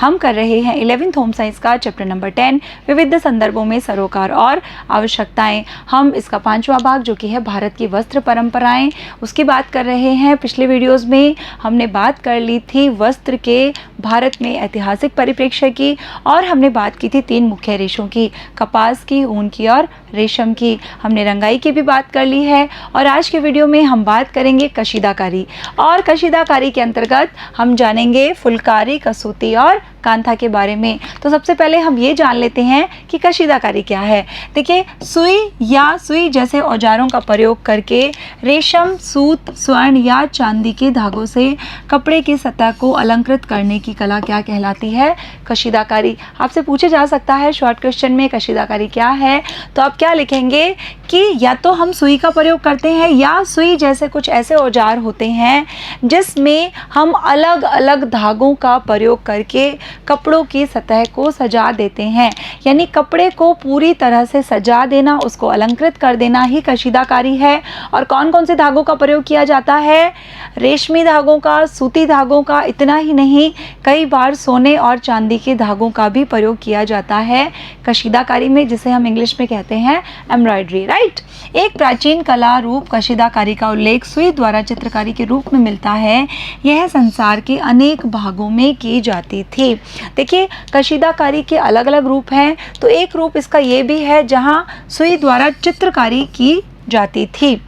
हम कर रहे हैं 11th होम साइंस का चैप्टर नंबर 10 विविध संदर्भों में सरोकार और आवश्यकताएं। हम इसका 5वां भाग जो कि है भारत की वस्त्र परंपराएं उसकी बात कर रहे हैं। पिछले वीडियोस में हमने बात कर ली थी वस्त्र के भारत में ऐतिहासिक परिप्रेक्ष्य की और हमने बात की थी 3 मुख्य रेशों की, कपास की, ऊन की और रेशम की। हमने रंगाई की भी बात कर ली है और आज के वीडियो में हम बात करेंगे कशीदाकारी और कशीदाकारी के अंतर्गत हम जानेंगे फुलकारी, कसूती और कांथा के बारे में। तो सबसे पहले हम ये जान लेते हैं कि कशीदाकारी क्या है। देखिए, सुई या सुई जैसे औजारों का प्रयोग करके रेशम, सूत, स्वर्ण या चांदी के धागों से कपड़े की सतह को अलंकृत करने की कला क्या कहलाती है? कशीदाकारी। आपसे पूछे जा सकता है शॉर्ट क्वेश्चन में कशीदाकारी क्या है, तो आप क्या लिखेंगे कि या तो हम सुई का प्रयोग करते हैं या सुई जैसे कुछ ऐसे औजार होते हैं जिसमें हम अलग अलग धागों का प्रयोग करके कपड़ों की सतह को सजा देते हैं। यानी कपड़े को पूरी तरह से सजा देना, उसको अलंकृत कर देना ही कशीदाकारी है। और कौन कौन से धागों का प्रयोग किया जाता है? रेशमी धागों का, सूती धागों का, इतना ही नहीं कई बार सोने और चांदी के धागों का भी प्रयोग किया जाता है कशीदाकारी में, जिसे हम इंग्लिश में कहते हैं एम्ब्रॉयडरी। राइट। एक प्राचीन कला रूप कशीदाकारी का उल्लेख सुई द्वारा चित्रकारी के रूप में मिलता है। यह संसार के अनेक भागों में की जाती थी। देखिए, कशीदाकारी के अलग अलग रूप हैं। तो एक रूप इसका ये भी है जहां सुई द्वारा चित्रकारी की जाती थी।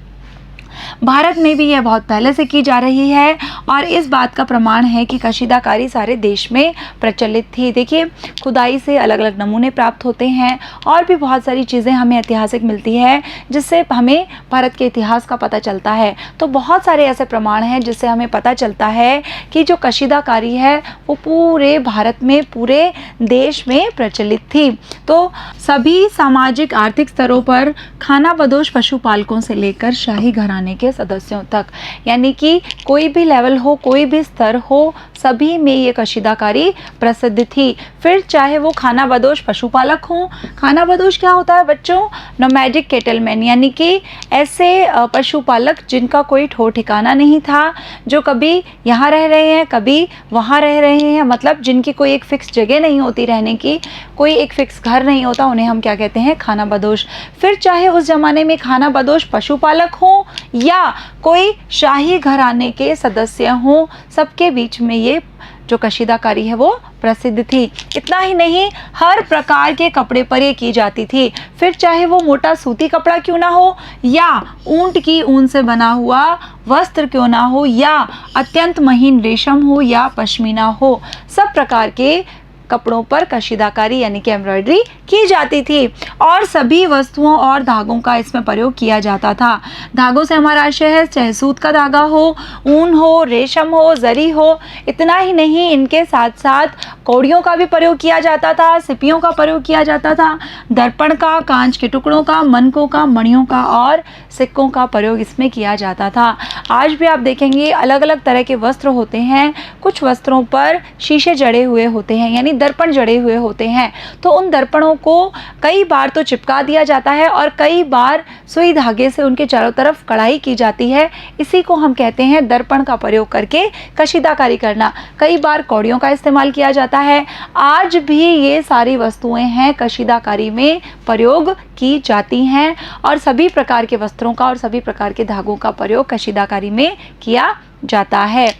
भारत में भी यह बहुत पहले से की जा रही है और इस बात का प्रमाण है कि कशीदाकारी सारे देश में प्रचलित थी। देखिए, खुदाई से अलग अलग नमूने प्राप्त होते हैं और भी बहुत सारी चीज़ें हमें ऐतिहासिक मिलती है जिससे हमें भारत के इतिहास का पता चलता है। तो बहुत सारे ऐसे प्रमाण हैं जिससे हमें पता चलता है कि जो कशीदाकारी है वो पूरे भारत में, पूरे देश में प्रचलित थी। तो सभी सामाजिक आर्थिक स्तरों पर खानाबदोश पशुपालकों से लेकर शाही घराने के सदस्यों तक, यानी कि कोई भी लेवल हो, कोई भी स्तर हो, सभी में ये कशीदाकारी प्रसिद्ध थी। फिर चाहे वो खानाबदोश पशुपालक हों। खानाबदोश क्या होता है बच्चों? नोमैडिक कैटलमैन, यानी कि ऐसे पशुपालक जिनका कोई ठौर ठिकाना नहीं था, जो कभी यहाँ रह रहे हैं, कभी वहाँ रह रहे हैं, मतलब जिनकी कोई एक फिक्स जगह नहीं होती रहने की, कोई एक फिक्स घर नहीं होता, उन्हें हम क्या कहते हैं? खानाबदोश। फिर चाहे उस ज़माने में खानाबदोश पशुपालक हों या कोई शाही घराने के सदस्य हों, सबके बीच में ये जो कशीदाकारी है वो प्रसिद्ध थी। इतना ही नहीं, हर प्रकार के कपड़े पर ये की जाती थी। फिर चाहे वो मोटा सूती कपड़ा क्यों ना हो या ऊंट की ऊन से बना हुआ वस्त्र क्यों ना हो या अत्यंत महीन रेशम हो या पश्मीना हो, सब प्रकार के कपड़ों पर कशीदाकारी यानी कि एम्ब्रॉयडरी की जाती थी और सभी वस्तुओं और धागों का इसमें प्रयोग किया जाता था। धागों से हमारा आशय है चाहे सूत का धागा हो, ऊन हो, रेशम हो, जरी हो। इतना ही नहीं, इनके साथ साथ कौड़ियों का भी प्रयोग किया जाता था, सिपियों का प्रयोग किया जाता था, दर्पण का, कांच के टुकड़ों का, मनकों का, मणियों का और सिक्कों का प्रयोग इसमें किया जाता था। आज भी आप देखेंगे अलग अलग तरह के वस्त्र होते हैं। कुछ वस्त्रों पर शीशे जड़े हुए होते हैं, यानी दर्पण जड़े हुए होते हैं। तो उन दर्पणों को कई बार तो चिपका दिया जाता है और कई बार सुई धागे से उनके चारों तरफ कढ़ाई की जाती है। इसी को हम कहते हैं दर्पण का प्रयोग करके कशीदाकारी करना। कई बार कौड़ियों का इस्तेमाल किया जाता है। आज भी ये सारी वस्तुएं हैं कशीदाकारी में प्रयोग की जाती हैं और सभी प्रकार के वस्त्रों का और सभी प्रकार के धागों का प्रयोग कशीदाकारी में किया जाता है।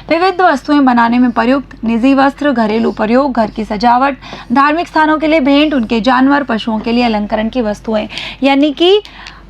विविध वस्तुएं बनाने में प्रयुक्त निजी वस्त्र, घरेलू प्रयोग, घर की सजावट, धार्मिक स्थानों के लिए भेंट, उनके जानवर, पशुओं के लिए अलंकरण की वस्तुएं, यानी कि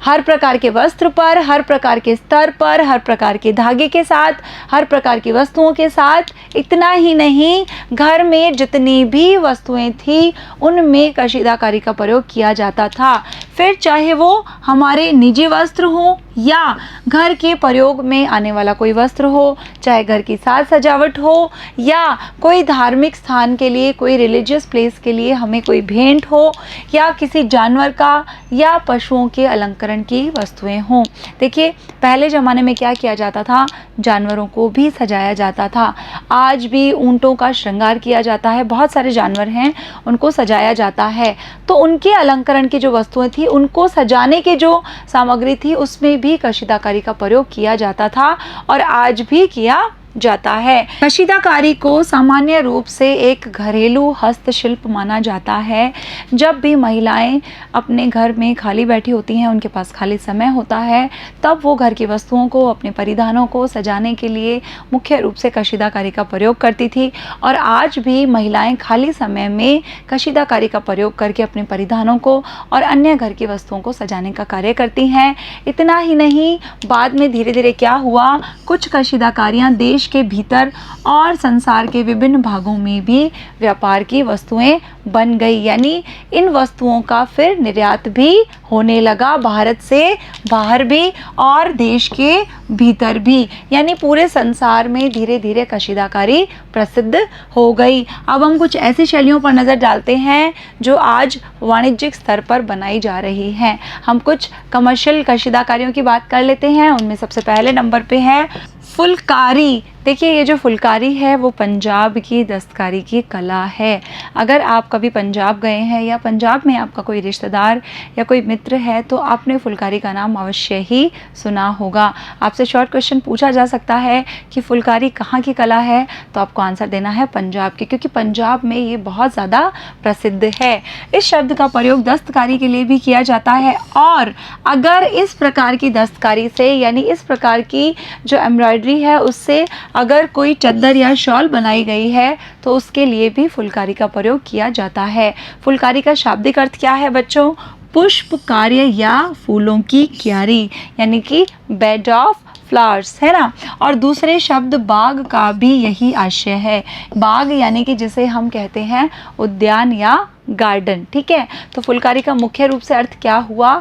हर प्रकार के वस्त्र पर, हर प्रकार के स्तर पर, हर प्रकार के धागे के साथ, हर प्रकार की वस्तुओं के साथ। इतना ही नहीं, घर में जितनी भी वस्तुएं थी उनमें कशीदाकारी का प्रयोग किया जाता था। फिर चाहे वो हमारे निजी वस्त्र हो या घर के प्रयोग में आने वाला कोई वस्त्र हो, चाहे घर की साज सजावट हो या कोई धार्मिक स्थान के लिए, कोई रिलीजियस प्लेस के लिए हमें कोई भेंट हो या किसी जानवर का या पशुओं के अलंकरण की वस्तुएं हों। देखिए, पहले ज़माने में क्या किया जाता था? जानवरों को भी सजाया जाता था। आज भी ऊँटों का श्रृंगार किया जाता है, बहुत सारे जानवर हैं उनको सजाया जाता है। तो उनके अलंकरण की जो वस्तुएं थी, उनको सजाने की जो सामग्री थी, उसमें भी कशीदाकारी का प्रयोग किया जाता था और आज भी किया जाता है। कशीदाकारी को सामान्य रूप से एक घरेलू हस्तशिल्प माना जाता है। जब भी महिलाएं अपने घर में खाली बैठी होती हैं, उनके पास खाली समय होता है, तब वो घर की वस्तुओं को, अपने परिधानों को सजाने के लिए मुख्य रूप से कशीदाकारी का प्रयोग करती थी। और आज भी महिलाएं खाली समय में कशीदाकारी का प्रयोग करके अपने परिधानों को और अन्य घर की वस्तुओं को सजाने का कार्य करती हैं। इतना ही नहीं, बाद में धीरे धीरे क्या हुआ, कुछ कशीदाकारियाँ देश के भीतर और संसार के विभिन्न भागों में भी व्यापार की वस्तुएं बन गई। यानी इन वस्तुओं का फिर निर्यात भी होने लगा, भारत से बाहर भी और देश के भीतर भी। यानी पूरे संसार में धीरे धीरे कशीदाकारी प्रसिद्ध हो गई। अब हम कुछ ऐसी शैलियों पर नज़र डालते हैं जो आज वाणिज्यिक स्तर पर बनाई जा रही हैं। हम कुछ कमर्शियल कशीदाकारियों की बात कर लेते हैं। उनमें सबसे पहले नंबर पे है फुलकारी। देखिए, ये जो फुलकारी है वो पंजाब की दस्तकारी की कला है। अगर आप कभी पंजाब गए हैं या पंजाब में आपका कोई रिश्तेदार या कोई मित्र है तो आपने फुलकारी का नाम अवश्य ही सुना होगा। आपसे शॉर्ट क्वेश्चन पूछा जा सकता है कि फुलकारी कहाँ की कला है, तो आपको आंसर देना है पंजाब की, क्योंकि पंजाब में ये बहुत ज़्यादा प्रसिद्ध है। इस शब्द का प्रयोग दस्तकारी के लिए भी किया जाता है। और अगर इस प्रकार की दस्तकारी से, यानी इस प्रकार की जो एम्ब्रॉयडरी है उससे अगर कोई चादर या शॉल बनाई गई है तो उसके लिए भी फुलकारी का प्रयोग किया जाता है। फुलकारी का शाब्दिक अर्थ क्या है बच्चों? पुष्प कार्य या फूलों की क्यारी, यानी कि बेड ऑफ फ्लावर्स, है ना। और दूसरे शब्द बाग का भी यही आशय है। बाग यानी कि जिसे हम कहते हैं उद्यान या गार्डन, ठीक है। तो फुलकारी का मुख्य रूप से अर्थ क्या हुआ?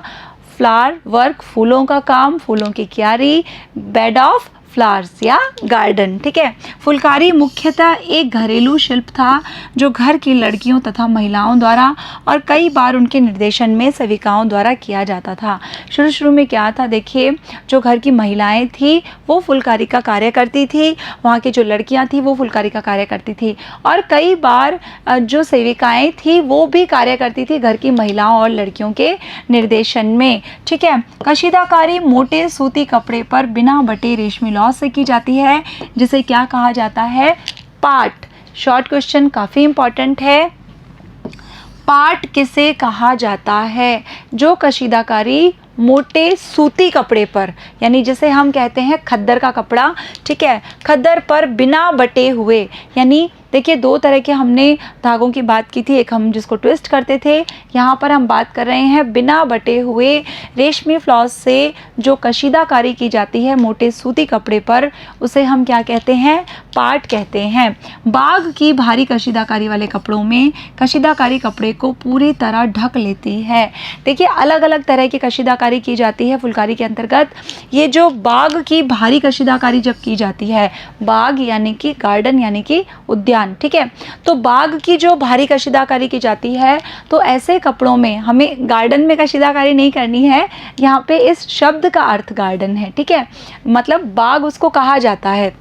फ्लावर वर्क, फूलों का काम, फूलों की क्यारी, बेड ऑफ फ्लावर्स या गार्डन, ठीक है। फुलकारी मुख्यतः एक घरेलू शिल्प था जो घर की लड़कियों तथा महिलाओं द्वारा और कई बार उनके निर्देशन में सेविकाओं द्वारा किया जाता था। शुरू शुरू में क्या था, देखिए, जो घर की महिलाएं थी वो फुलकारी का कार्य करती थी, वहाँ की जो लड़कियाँ थी वो फुलकारी का कार्य करती थी, और कई बार जो सेविकाएँ थी वो भी कार्य करती थी घर की महिलाओं और लड़कियों के निर्देशन में, ठीक है। कशीदाकारी मोटे सूती कपड़े पर बिना बटे रेशमी से की जाती है, जिसे क्या कहा जाता है? पाट। शॉर्ट क्वेश्चन काफी इंपॉर्टेंट है। पाट किसे कहा जाता है? जो कशीदाकारी मोटे सूती कपड़े पर, यानी जिसे हम कहते हैं खद्दर का कपड़ा, ठीक है, खद्दर पर बिना बटे हुए, यानी देखिए दो तरह के हमने धागों की बात की थी, एक हम जिसको ट्विस्ट करते थे, यहाँ पर हम बात कर रहे हैं बिना बटे हुए रेशमी फ्लॉस से जो कशीदाकारी की जाती है मोटे सूती कपड़े पर, उसे हम क्या कहते हैं? पाट कहते हैं। बाग की भारी कशीदाकारी वाले कपड़ों में कशीदाकारी कपड़े को पूरी तरह ढक लेती है। देखिए, अलग अलग तरह की कशीदाकारी की जाती है फुलकारी के अंतर्गत। ये जो बाग की भारी कशीदाकारी जब की जाती है, बाग यानी कि गार्डन यानी कि उद्यान, ठीक है, तो बाग की जो भारी कशीदाकारी की जाती है, तो ऐसे कपड़ों में हमें गार्डन में कशीदाकारी नहीं करनी है। यहाँ पे इस शब्द का अर्थ गार्डन है, ठीक है, मतलब बाग उसको कहा जाता है।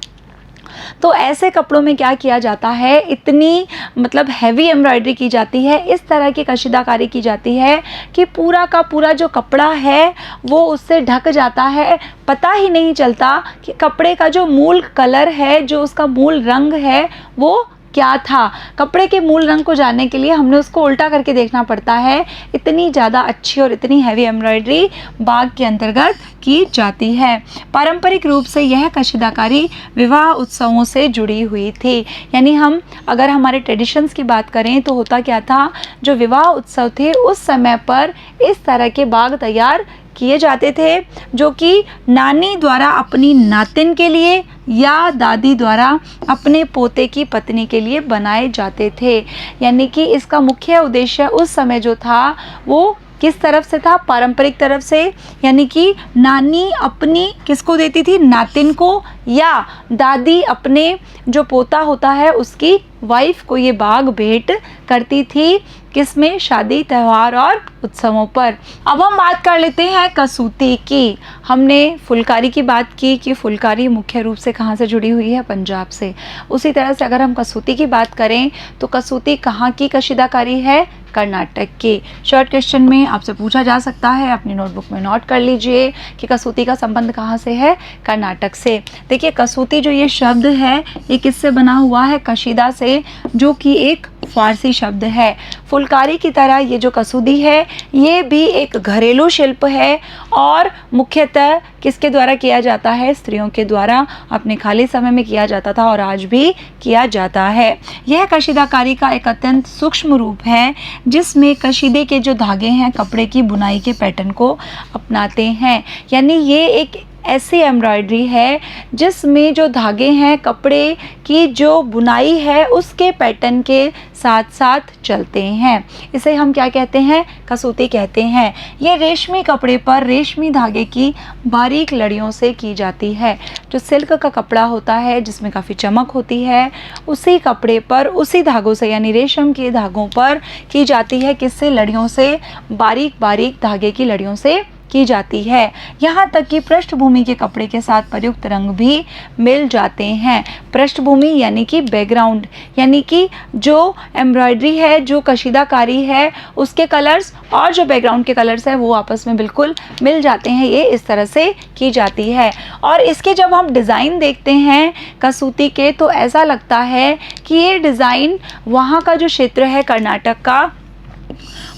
तो ऐसे कपड़ों में क्या किया जाता है? इतनी मतलब हैवी एम्ब्रॉयडरी की जाती है, इस तरह की कशीदाकारी की जाती है कि पूरा का पूरा जो कपड़ा है वो उससे ढक जाता है। पता ही नहीं चलता कि कपड़े का जो मूल कलर है, जो उसका मूल रंग है, वो क्या था। कपड़े के मूल रंग को जानने के लिए हमने उसको उल्टा करके देखना पड़ता है। इतनी ज़्यादा अच्छी और इतनी हैवी एम्ब्रॉयडरी बाग के अंतर्गत की जाती है। पारंपरिक रूप से यह कशीदाकारी विवाह उत्सवों से जुड़ी हुई थी। यानी हम अगर हमारे ट्रेडिशंस की बात करें तो होता क्या था, जो विवाह उत्सव थे उस समय पर इस तरह के बाग तैयार किए जाते थे, जो कि नानी द्वारा अपनी नातिन के लिए या दादी द्वारा अपने पोते की पत्नी के लिए बनाए जाते थे। यानी कि इसका मुख्य उद्देश्य उस समय जो था वो किस तरफ से था? पारंपरिक तरफ से, यानी कि नानी अपनी किसको देती थी? नातिन को, या दादी अपने जो पोता होता है उसकी वाइफ को ये बाग भेंट करती थी। किसमें? शादी, त्यौहार और उत्सवों पर। अब हम बात कर लेते हैं कसूती की। हमने फुलकारी की बात की कि फुलकारी मुख्य रूप से कहाँ से जुड़ी हुई है? पंजाब से। उसी तरह से अगर हम कसूती की बात करें तो कसूती कहाँ की कशीदाकारी है? कर्नाटक के। शॉर्ट क्वेश्चन में आपसे पूछा जा सकता है, अपनी नोटबुक में नोट कर लीजिए कि कसूती का संबंध कहाँ से है, कर्नाटक से। देखिए कसूती जो ये शब्द है ये किससे बना हुआ है, कशीदा से, जो कि एक फारसी शब्द है। फुलकारी की तरह ये जो कसूदी है ये भी एक घरेलू शिल्प है और मुख्यतः किसके द्वारा किया जाता है, स्त्रियों के द्वारा अपने खाली समय में किया जाता था और आज भी किया जाता है। यह कशीदाकारी का एक अत्यंत सूक्ष्म रूप है जिसमें कशीदे के जो धागे हैं कपड़े की बुनाई के पैटर्न को अपनाते हैं। यानी ये एक ऐसी एम्ब्रॉयडरी है जिसमें जो धागे हैं कपड़े की जो बुनाई है उसके पैटर्न के साथ साथ चलते हैं। इसे हम क्या कहते हैं, कसूती कहते हैं। ये रेशमी कपड़े पर रेशमी धागे की बारीक लड़ियों से की जाती है। जो सिल्क का कपड़ा होता है जिसमें काफ़ी चमक होती है, उसी कपड़े पर उसी धागों से यानी रेशम के धागों पर की जाती है। किससे, लड़ियों से, बारीक बारीक धागे की लड़ियों से की जाती है। यहाँ तक कि पृष्ठभूमि के कपड़े के साथ प्रयुक्त रंग भी मिल जाते हैं। पृष्ठभूमि यानी कि बैकग्राउंड, यानी कि जो एम्ब्रॉयडरी है, जो कशीदाकारी है, उसके कलर्स और जो बैकग्राउंड के कलर्स हैं वो आपस में बिल्कुल मिल जाते हैं। ये इस तरह से की जाती है। और इसके जब हम डिज़ाइन देखते हैं कसूती के तो ऐसा लगता है कि ये डिज़ाइन वहाँ का जो क्षेत्र है कर्नाटक का,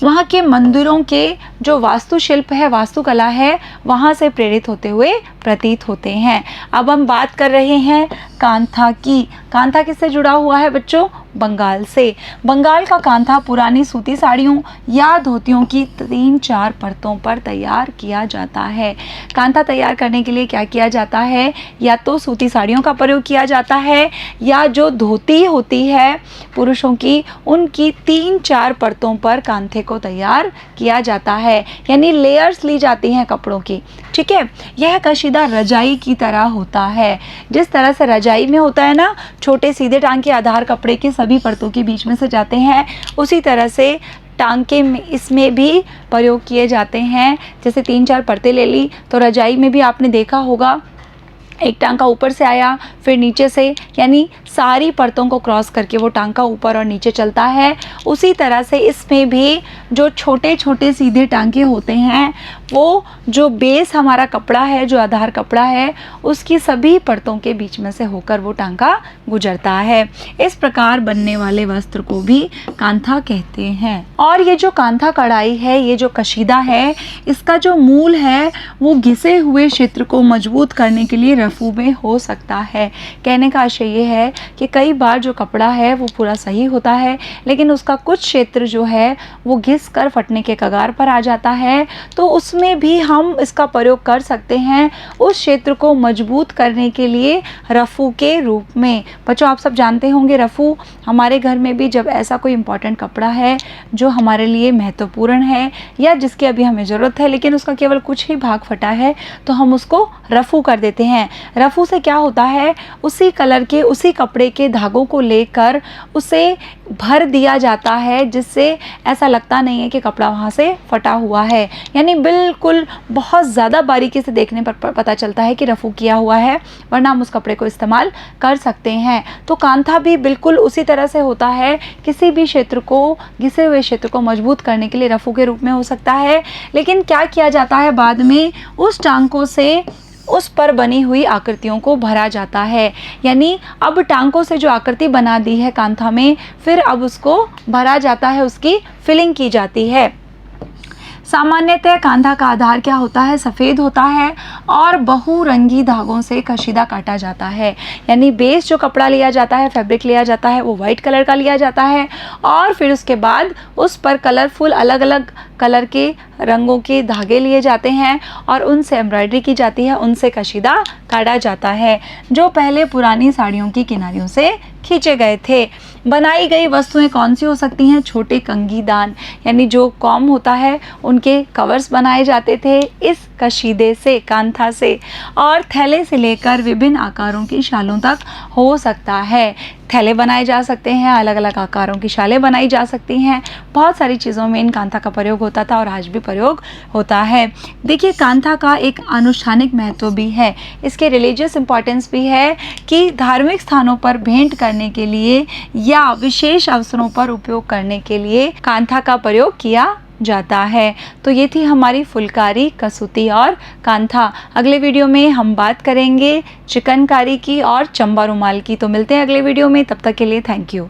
वहाँ के मंदिरों के जो वास्तुशिल्प है, वास्तुकला है, वहाँ से प्रेरित होते हुए प्रतीत होते हैं। अब हम बात कर रहे हैं कांथा की। कांथा किससे जुड़ा हुआ है बच्चों, बंगाल से। बंगाल का कांथा पुरानी सूती साड़ियों या धोतियों की 3-4 परतों पर तैयार किया जाता है। कांथा तैयार करने के लिए क्या किया जाता है, या तो सूती साड़ियों का प्रयोग किया जाता है या जो धोती होती है पुरुषों की, उनकी 3-4 परतों पर कांथे को तैयार किया जाता है। यानी लेयर्स ली जाती हैं कपड़ों की। ठीक है, यह कशीदा रजाई की तरह होता है। जिस तरह से रजाई में होता है ना, छोटे सीधे टांग के आधार कपड़े की सभी परतों के बीच में से जाते हैं, उसी तरह से टांके में इसमें भी प्रयोग किए जाते हैं। जैसे 3-4 परतें ले ली तो रजाई में भी आपने देखा होगा, एक टांका ऊपर से आया फिर नीचे से, यानी सारी परतों को क्रॉस करके वो टांका ऊपर और नीचे चलता है। उसी तरह से इसमें भी जो छोटे छोटे सीधे टांके होते हैं, वो जो बेस हमारा कपड़ा है, जो आधार कपड़ा है, उसकी सभी परतों के बीच में से होकर वो टांका गुजरता है। इस प्रकार बनने वाले वस्त्र को भी कांथा कहते हैं। और ये जो कांथा कढ़ाई है, ये जो कशीदा है, इसका जो मूल है वो घिसे हुए क्षेत्र को मजबूत करने के लिए रफू में हो सकता है। कहने का आशय ये है कि कई बार जो कपड़ा है वो पूरा सही होता है, लेकिन उसका कुछ क्षेत्र जो है वो घिस कर फटने के कगार पर आ जाता है, तो उसमें भी हम इसका प्रयोग कर सकते हैं उस क्षेत्र को मजबूत करने के लिए रफू के रूप में। बच्चों आप सब जानते होंगे रफू, हमारे घर में भी जब ऐसा कोई इम्पॉर्टेंट कपड़ा है जो हमारे लिए महत्वपूर्ण है या जिसकी अभी हमें ज़रूरत है लेकिन उसका केवल कुछ ही भाग फटा है, तो हम उसको रफू कर देते हैं। रफू से क्या होता है, उसी कलर के उसी कपड़े के धागों को लेकर उसे भर दिया जाता है, जिससे ऐसा लगता नहीं है कि कपड़ा वहाँ से फटा हुआ है। यानी बिल्कुल बहुत ज़्यादा बारीकी से देखने पर पता चलता है कि रफू किया हुआ है, वरना हम उस कपड़े को इस्तेमाल कर सकते हैं। तो कांथा भी बिल्कुल उसी तरह से होता है, किसी भी क्षेत्र को, घिसे हुए क्षेत्र को मजबूत करने के लिए रफू के रूप में हो सकता है। लेकिन क्या किया जाता है, बाद में उस टांकों से उस पर बनी हुई आकृतियों को भरा जाता है। यानी अब टांकों से जो आकृति बना दी है कांथा में, फिर अब उसको भरा जाता है, उसकी फिलिंग की जाती है। सामान्यतः कांधा का आधार क्या होता है, सफ़ेद होता है और बहुरंगी धागों से कशीदा काटा जाता है। यानी बेस जो कपड़ा लिया जाता है, फैब्रिक लिया जाता है, वो वाइट कलर का लिया जाता है और फिर उसके बाद उस पर कलरफुल अलग अलग कलर के रंगों के धागे लिए जाते हैं और उनसे एम्ब्रॉयडरी की जाती है, उनसे कशीदा काटा जाता है, जो पहले पुरानी साड़ियों की किनारियों से खींचे गए थे। बनाई गई वस्तुएं कौन सी हो सकती हैं, छोटे कंगीदान, यानी जो कॉम होता है उनके कवर्स बनाए जाते थे इस कशीदे से, कांथा से, और थैले से लेकर विभिन्न आकारों की शालों तक हो सकता है। थैले बनाए जा सकते हैं, अलग अलग आकारों की शालें बनाई जा सकती हैं। बहुत सारी चीज़ों में इन कांथा का प्रयोग होता था और आज भी प्रयोग होता है। देखिए, कांथा का एक आनुष्ठानिक महत्व भी है, इसके रिलीजियस इम्पॉर्टेंस भी है कि धार्मिक स्थानों पर भेंट करने के लिए या विशेष अवसरों पर उपयोग करने के लिए कांथा का प्रयोग किया जाता है। तो ये थी हमारी फुलकारी, कसूती और कांथा। अगले वीडियो में हम बात करेंगे चिकनकारी की और चंबा रुमाल की। तो मिलते हैं अगले वीडियो में, तब तक के लिए थैंक यू।